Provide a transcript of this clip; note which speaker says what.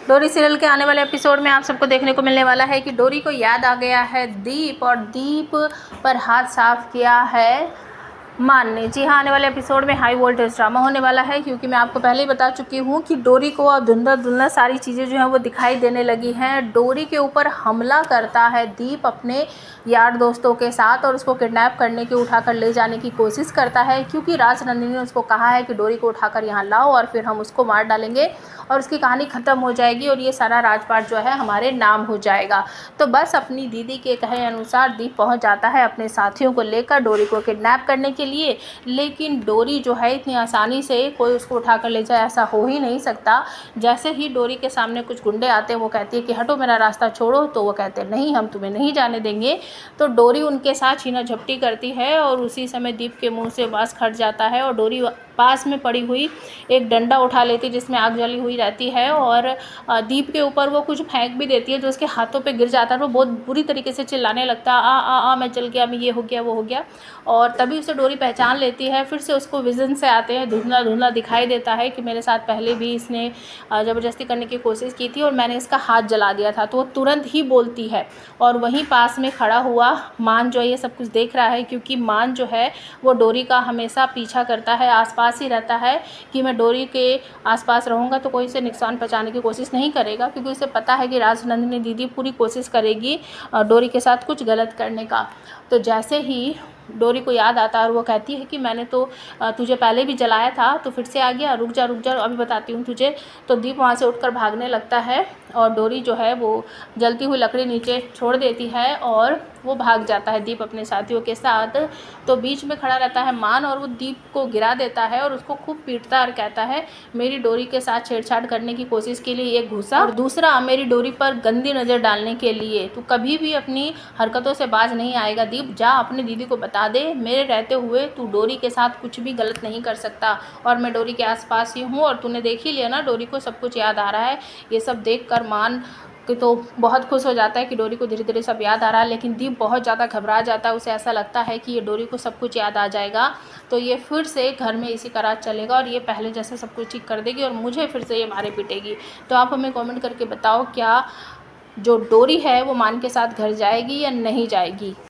Speaker 1: डोरी सीरियल के आने वाले एपिसोड में आप सबको देखने को मिलने वाला है कि डोरी को याद आ गया है दीप, और दीप पर हाथ साफ किया है मान ने। जी हाँ, आने वाले एपिसोड में हाई वोल्टेज ड्रामा होने वाला है, क्योंकि मैं आपको पहले ही बता चुकी हूँ कि डोरी को अब धुंधला धुंधला सारी चीज़ें जो हैं वो दिखाई देने लगी हैं। डोरी के ऊपर हमला करता है दीप अपने यार दोस्तों के साथ, और उसको किडनैप करने की उठाकर ले जाने की कोशिश करता है, क्योंकि राजनंदिनी ने उसको कहा है कि डोरी को उठाकर यहाँ लाओ और फिर हम उसको मार डालेंगे और उसकी कहानी ख़त्म हो जाएगी और ये सारा राजपाट जो है हमारे नाम हो जाएगा। तो बस अपनी दीदी के कहे अनुसार दीप पहुंच जाता है अपने साथियों को लेकर डोरी को किडनैप करने के लिए, लेकिन डोरी जो है इतनी आसानी से कोई उसको उठाकर ले जाए ऐसा हो ही नहीं सकता। जैसे ही डोरी के सामने कुछ गुंडे आते हैं, वो कहती है कि हटो, मेरा रास्ता छोड़ो, तो वो कहते हैं नहीं, हम तुम्हें नहीं जाने देंगे। तो डोरी उनके साथ छीना झपटी करती है और उसी समय दीप के मुंह से बाँस खट जाता है और डोरी पास में पड़ी हुई एक डंडा उठा लेती है जिसमें आग जली हुई रहती है, और दीप के ऊपर वो कुछ फेंक भी देती है जो उसके हाथों पे गिर जाता है। वो बहुत बुरी तरीके से चिल्लाने लगता है, आ मैं जल गया, मैं ये हो गया वो हो गया। और तभी उसे डोरी पहचान लेती है। फिर से उसको विजन से आते हैं, धुंधला धुंधला दिखाई देता है कि मेरे साथ पहले भी इसने ज़बरदस्ती करने की कोशिश की थी और मैंने इसका हाथ जला दिया था। तो वो तुरंत ही बोलती है, और वहीं पास में खड़ा हुआ मान जो ये सब कुछ देख रहा है, क्योंकि मान जो है वो डोरी का हमेशा पीछा करता है, आसपास ही रहता है कि मैं डोरी के आसपास रहूँगा तो कोई इसे नुकसान पहुंचाने की कोशिश नहीं करेगा, क्योंकि उसे पता है कि राजनंदिनी दीदी पूरी कोशिश करेगी डोरी के साथ कुछ गलत करने का। तो जैसे ही डोरी को याद आता है और वो कहती है कि मैंने तो तुझे पहले भी जलाया था, तो फिर से आ गया, रुक जा अभी बताती हूँ तुझे। तो दीप वहाँ से उठकर भागने लगता है और डोरी जो है वो जलती हुई लकड़ी नीचे छोड़ देती है और वो भाग जाता है दीप अपने साथियों के साथ। तो बीच में खड़ा रहता है मान और वो दीप को गिरा देता है और उसको खूब पीटता और कहता है मेरी डोरी के साथ छेड़छाड़ करने की कोशिश के लिए एक घुसा, और दूसरा मेरी डोरी पर गंदी नज़र डालने के लिए। तू कभी भी अपनी हरकतों से बाज नहीं आएगा दीप, जा अपनी दीदी को बता दे मेरे रहते हुए तू डोरी के साथ कुछ भी गलत नहीं कर सकता, और मैं डोरी के आसपास ही हूँ, और तूने देख ही लिया ना डोरी को सब कुछ याद आ रहा है। ये सब देखकर मान कि तो बहुत खुश हो जाता है कि डोरी को धीरे धीरे सब याद आ रहा है, लेकिन दीप बहुत ज़्यादा घबरा जाता है। उसे ऐसा लगता है कि ये डोरी को सब कुछ याद आ जाएगा तो ये फिर से घर में इसी का राज चलेगा और ये पहले जैसे सब कुछ ठीक कर देगी और मुझे फिर से ये मारे पीटेगी। तो आप हमें कमेंट करके बताओ, क्या जो डोरी है वो मान के साथ घर जाएगी या नहीं जाएगी।